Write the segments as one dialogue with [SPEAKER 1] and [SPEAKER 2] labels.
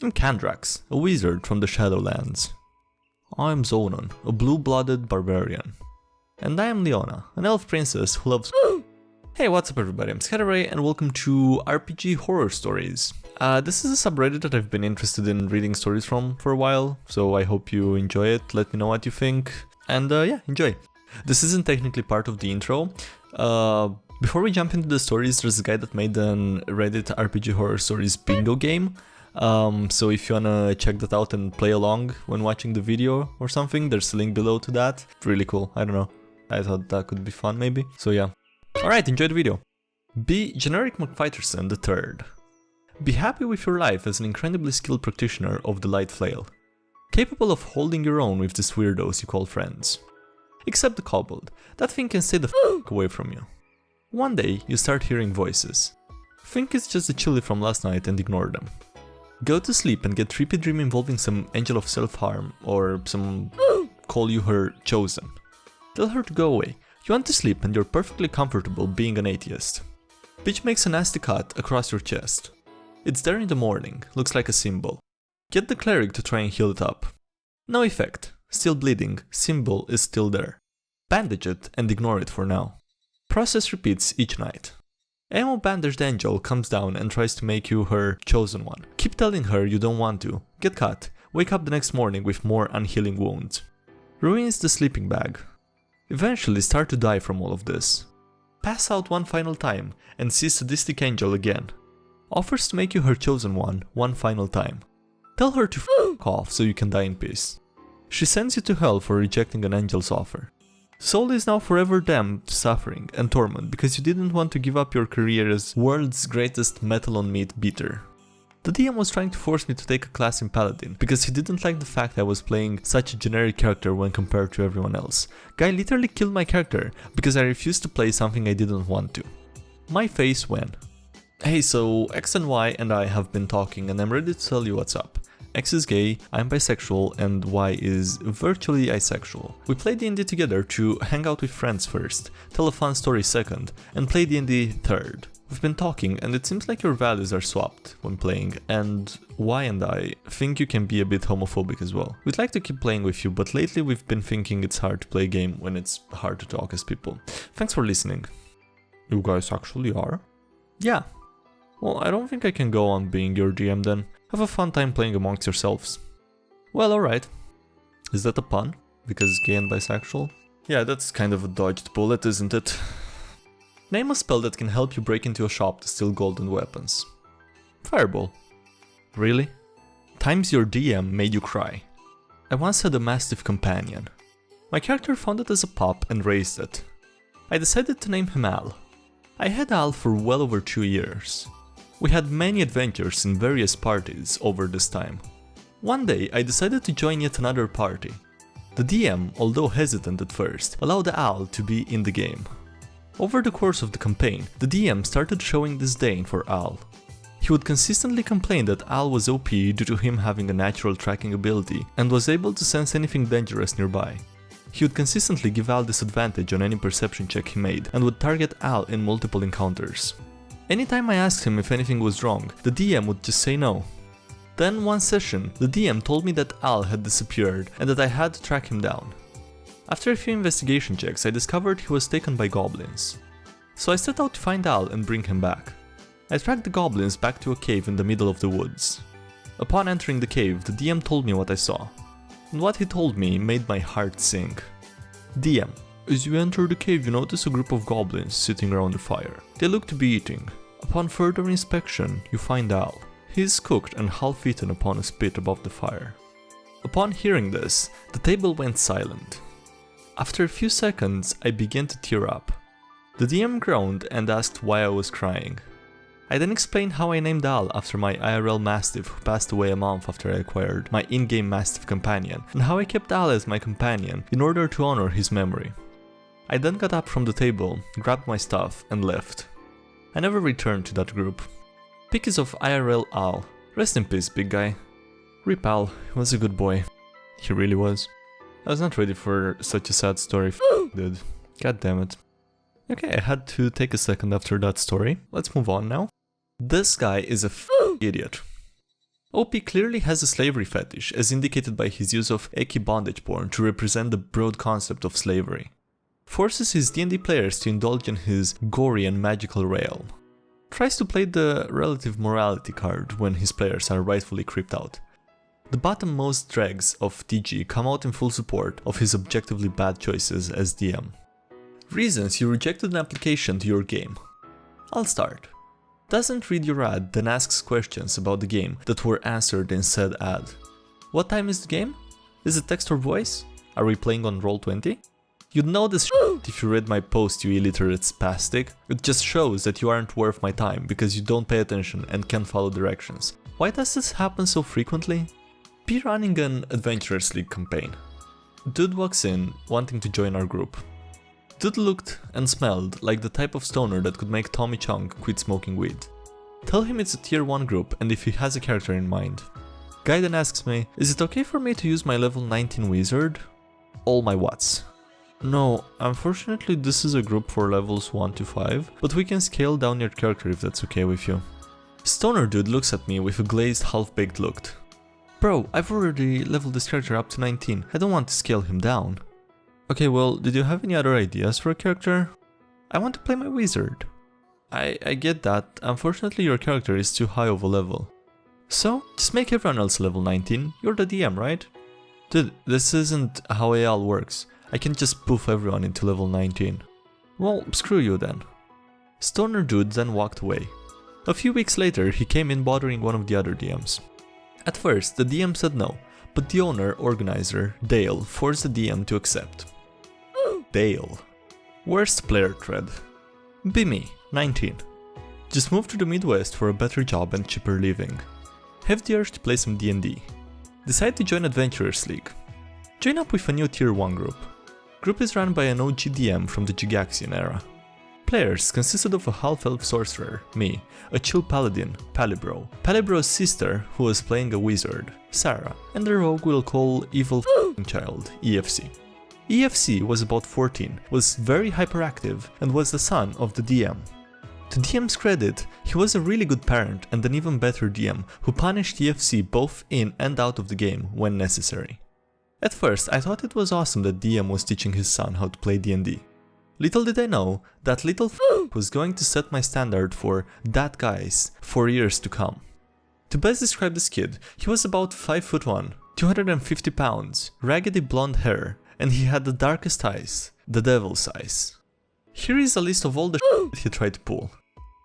[SPEAKER 1] I'm Kandrax, a wizard from the Shadowlands. I'm Zonan, a blue-blooded barbarian. And I am Leona, an elf princess who loves— Hey, what's up everybody, I'm SkyDieRay and welcome to RPGHorrorStories. This is a subreddit that I've been interested in reading stories from for a while, so I hope you enjoy it, let me know what you think, and yeah, enjoy. This isn't technically part of the intro. Before we jump into the stories, there's a guy that made an Reddit RPGHorrorStories bingo game. So if you wanna check that out and play along when watching the video or something, there's a link below to that. Really cool, I don't know. I thought that could be fun maybe, so yeah. Alright, enjoy the video. Be Generic McFighterson III. Be happy with your life as an incredibly skilled practitioner of the light flail. Capable of holding your own with these weirdos you call friends. Except the kobold. That thing can stay the f*** away from you. One day, you start hearing voices. Think it's just the chili from last night and ignore them. Go to sleep and get trippy dream involving some angel of self-harm, or some call you her chosen. Tell her to go away. You want to sleep and you're perfectly comfortable being an atheist. Bitch makes a nasty cut across your chest. It's there in the morning, looks like a symbol. Get the cleric to try and heal it up. No effect, still bleeding, symbol is still there. Bandage it and ignore it for now. Process repeats each night. Emo bandaged angel comes down and tries to make you her chosen one. Keep telling her you don't want to. Get cut. Wake up the next morning with more unhealing wounds. Ruins the sleeping bag. Eventually start to die from all of this. Pass out one final time and see sadistic angel again. Offers to make you her chosen one final time. Tell her to f*** off so you can die in peace. She sends you to hell for rejecting an angel's offer. Soul is now forever damned to suffering and torment because you didn't want to give up your career as world's greatest metal on meat beater. The DM was trying to force me to take a class in Paladin because he didn't like the fact I was playing such a generic character when compared to everyone else. Guy literally killed my character because I refused to play something I didn't want to. My face when. Hey, so X and Y and I have been talking and I'm ready to tell you what's up. X is gay, I'm bisexual, and Y is virtually asexual. We play D&D together to hang out with friends first, tell a fun story second, and play D&D third. We've been talking and it seems like your values are swapped when playing, and Y and I think you can be a bit homophobic as well. We'd like to keep playing with you, but lately we've been thinking it's hard to play a game when it's hard to talk as people. Thanks for listening. You guys actually are? Yeah. Well, I don't think I can go on being your GM then. Have a fun time playing amongst yourselves. Well, alright. Is that a pun? Because gay and bisexual? Yeah, that's kind of a dodged bullet, isn't it? Name a spell that can help you break into a shop to steal gold and weapons. Fireball. Really? Times your DM made you cry. I once had a mastiff companion. My character found it as a pup and raised it. I decided to name him Al. I had Al for well over 2 years. We had many adventures in various parties over this time. One day I decided to join yet another party. The DM, although hesitant at first, allowed Al to be in the game. Over the course of the campaign, the DM started showing disdain for Al. He would consistently complain that Al was OP due to him having a natural tracking ability and was able to sense anything dangerous nearby. He would consistently give Al disadvantage on any perception check he made and would target Al in multiple encounters. Anytime I asked him if anything was wrong, the DM would just say no. Then one session, the DM told me that Al had disappeared and that I had to track him down. After a few investigation checks, I discovered he was taken by goblins. So I set out to find Al and bring him back. I tracked the goblins back to a cave in the middle of the woods. Upon entering the cave, the DM told me what I saw. And what he told me made my heart sink. DM. As you enter the cave, you notice a group of goblins sitting around the fire. They look to be eating. Upon further inspection, you find Al. He is cooked and half eaten upon a spit above the fire. Upon hearing this, the table went silent. After a few seconds, I began to tear up. The DM groaned and asked why I was crying. I then explained how I named Al after my IRL Mastiff who passed away a month after I acquired my in-game Mastiff companion, and how I kept Al as my companion in order to honor his memory. I then got up from the table, grabbed my stuff, and left. I never returned to that group. Pic of IRL Al. Rest in peace, big guy. Rip Al, he was a good boy. He really was. I was not ready for such a sad story, dude. God damn it. Okay, I had to take a second after that story. Let's move on now. This guy is a idiot. OP clearly has a slavery fetish, as indicated by his use of eki bondage porn to represent the broad concept of slavery. Forces his D&D players to indulge in his gory and magical realm. Tries to play the relative morality card when his players are rightfully creeped out. The bottommost dregs of TG come out in full support of his objectively bad choices as DM. Reasons you rejected an application to your game. I'll start. Doesn't read your ad, then asks questions about the game that were answered in said ad. What time is the game? Is it text or voice? Are we playing on Roll20? You'd know this shit if you read my post, you illiterate spastic. It just shows that you aren't worth my time because you don't pay attention and can't follow directions. Why does this happen so frequently? Be running an Adventurers League campaign. Dude walks in, wanting to join our group. Dude looked and smelled like the type of stoner that could make Tommy Chong quit smoking weed. Tell him it's a tier 1 group and if he has a character in mind. Guy then asks me, is it okay for me to use my level 19 wizard? All my whats. No, unfortunately this is a group for levels 1 to 5, but we can scale down your character if that's okay with you. Stoner dude looks at me with a glazed half-baked look. Bro, I've already leveled this character up to 19, I don't want to scale him down. Okay, well, did you have any other ideas for a character? I want to play my wizard. I get that, unfortunately your character is too high of a level. So, just make everyone else level 19, you're the DM, right? Dude, this isn't how AL works, I can't just poof everyone into level 19. Well, screw you then. Stoner dude then walked away. A few weeks later, he came in bothering one of the other DMs. At first, the DM said no, but the owner-organizer, Dale, forced the DM to accept. Dale. Worst player thread. Be me, 19. Just moved to the Midwest for a better job and cheaper living. Have the urge to play some D&D. Decide to join Adventurers League. Join up with a new tier 1 group. Group is run by an OG DM from the Gigaxian era. Players consisted of a half-elf sorcerer, me, a chill paladin, Palibro, Palibro's sister who was playing a wizard, Sarah, and the rogue we'll call Evil Child, EFC. EFC was about 14, was very hyperactive, and was the son of the DM. To DM's credit, he was a really good parent and an even better DM who punished EFC both in and out of the game when necessary. At first, I thought it was awesome that DM was teaching his son how to play D&D. Little did I know that little was going to set my standard for that guys for years to come. To best describe this kid, he was about 5'1", 250 pounds, raggedy blonde hair, and he had the darkest eyes, the devil's eyes. Here is a list of all the he tried to pull.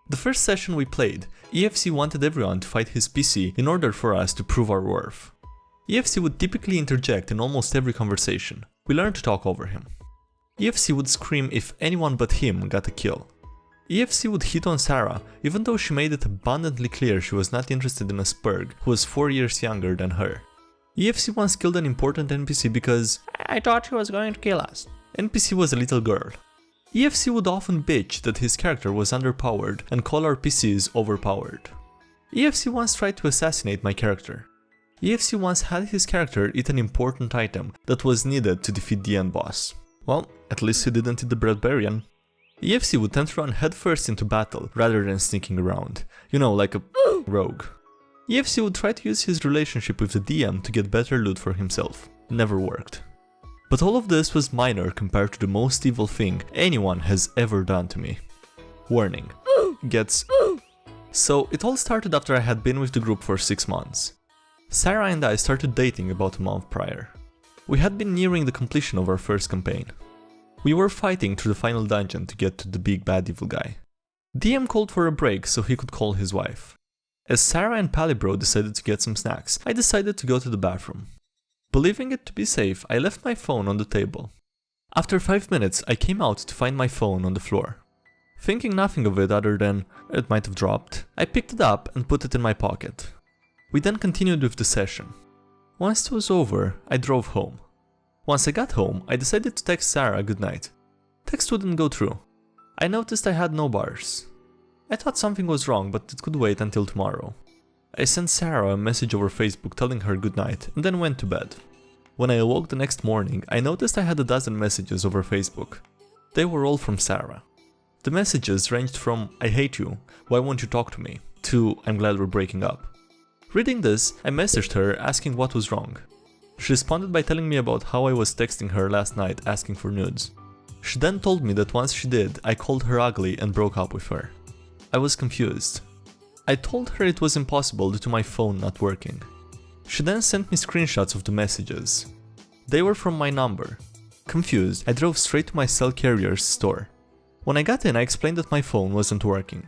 [SPEAKER 1] The first session we played, EFC wanted everyone to fight his PC in order for us to prove our worth. EFC would typically interject in almost every conversation. We learned to talk over him. EFC would scream if anyone but him got a kill. EFC would hit on Sarah, even though she made it abundantly clear she was not interested in a spurg who was 4 years younger than her. EFC once killed an important NPC because I thought he was going to kill us. NPC was a little girl. EFC would often bitch that his character was underpowered and call our PCs overpowered. EFC once tried to assassinate my character. EFC once had his character eat an important item that was needed to defeat the end boss. Well, at least he didn't eat the barbarian. EFC would tend to run headfirst into battle rather than sneaking around, you know, like a rogue. EFC would try to use his relationship with the DM to get better loot for himself. Never worked. But all of this was minor compared to the most evil thing anyone has ever done to me. Warning. Gets... So it all started after I had been with the group for 6 months. Sarah and I started dating about a month prior. We had been nearing the completion of our first campaign. We were fighting through the final dungeon to get to the big bad evil guy. DM called for a break so he could call his wife. As Sarah and Palibro decided to get some snacks, I decided to go to the bathroom. Believing it to be safe, I left my phone on the table. After 5 minutes, I came out to find my phone on the floor. Thinking nothing of it other than it might have dropped, I picked it up and put it in my pocket. We then continued with the session. Once it was over, I drove home. Once I got home, I decided to text Sarah goodnight. Text wouldn't go through. I noticed I had no bars. I thought something was wrong, but it could wait until tomorrow. I sent Sarah a message over Facebook telling her goodnight and then went to bed. When I awoke the next morning, I noticed I had a dozen messages over Facebook. They were all from Sarah. The messages ranged from I hate you, why won't you talk to me, to I'm glad we're breaking up. Reading this, I messaged her asking what was wrong. She responded by telling me about how I was texting her last night asking for nudes. She then told me that once she did, I called her ugly and broke up with her. I was confused. I told her it was impossible due to my phone not working. She then sent me screenshots of the messages. They were from my number. Confused, I drove straight to my cell carrier's store. When I got in, I explained that my phone wasn't working.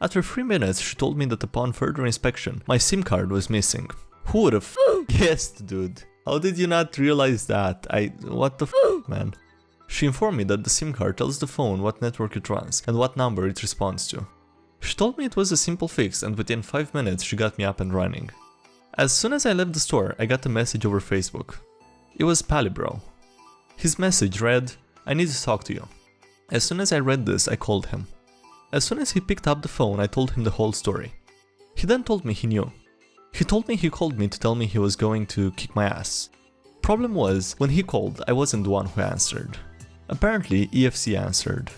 [SPEAKER 1] After 3 minutes, she told me that upon further inspection, my SIM card was missing. Who would've guessed, dude? How did you not realize that? What the man? She informed me that the SIM card tells the phone what network it runs and what number it responds to. She told me it was a simple fix and within 5 minutes she got me up and running. As soon as I left the store, I got a message over Facebook. It was Palibro. His message read, "I need to talk to you." As soon as I read this, I called him. As soon as he picked up the phone, I told him the whole story. He then told me he knew. He told me he called me to tell me he was going to kick my ass. Problem was, when he called, I wasn't the one who answered. Apparently, EFC answered.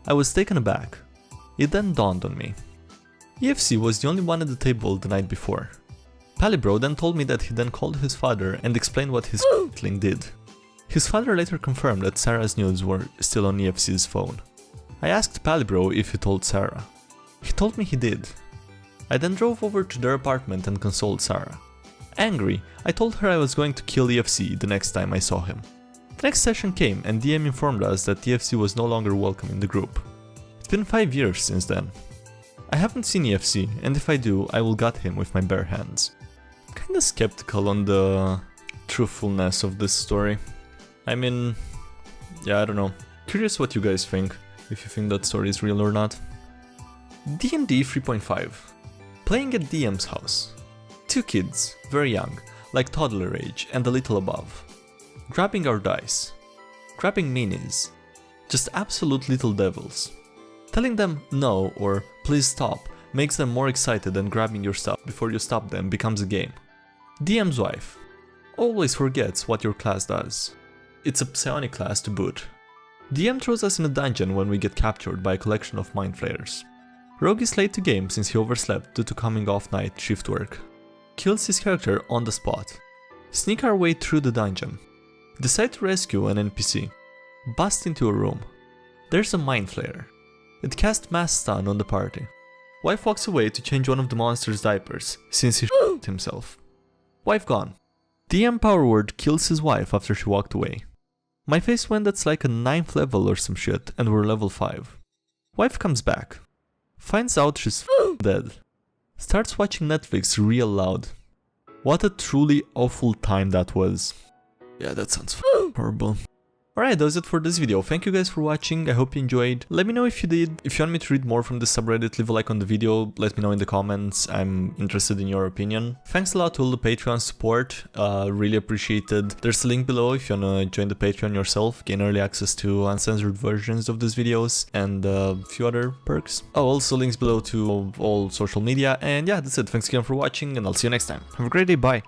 [SPEAKER 1] I was taken aback. It then dawned on me. EFC was the only one at the table the night before. Palibro then told me that he then called his father and explained what his link did. His father later confirmed that Sarah's nudes were still on EFC's phone. I asked Palibro if he told Sarah. He told me he did. I then drove over to their apartment and consoled Sarah. Angry, I told her I was going to kill EFC the next time I saw him. The next session came and DM informed us that EFC was no longer welcome in the group. It's been 5 years since then. I haven't seen EFC, and if I do, I will gut him with my bare hands. I'm kinda skeptical on the truthfulness of this story. I mean, yeah, I don't know. Curious what you guys think, if you think that story is real or not. D&D 3.5. Playing at DM's house. 2 kids, very young, like toddler age and a little above. Grabbing our dice. Grabbing minis. Just absolute little devils. Telling them no or please stop makes them more excited than grabbing your stuff before you stop them becomes a game. DM's wife. Always forgets what your class does. It's a psionic class to boot. DM throws us in a dungeon when we get captured by a collection of mind flayers. Rogue is late to game since he overslept due to coming off night shift work. Kills his character on the spot. Sneak our way through the dungeon. Decide to rescue an NPC. Bust into a room. There's a mind flayer. It casts mass stun on the party. Wife walks away to change one of the monster's diapers since he himself. Wife gone. DM Power Word kills his wife after she walked away. My face went that's like a 9th level or some shit and we're level 5. Wife comes back. Finds out she's dead. Starts watching Netflix real loud. What a truly awful time that was. Yeah, that sounds horrible. Alright, that was it for this video. Thank you guys for watching, I hope you enjoyed. Let me know if you did. If you want me to read more from this subreddit, leave a like on the video, let me know in the comments, I'm interested in your opinion. Thanks a lot to all the Patreon support, really appreciated. There's a link below if you wanna join the Patreon yourself, gain early access to uncensored versions of these videos, and a few other perks. Oh, also links below to all social media, and yeah, that's it. Thanks again for watching, and I'll see you next time. Have a great day, bye!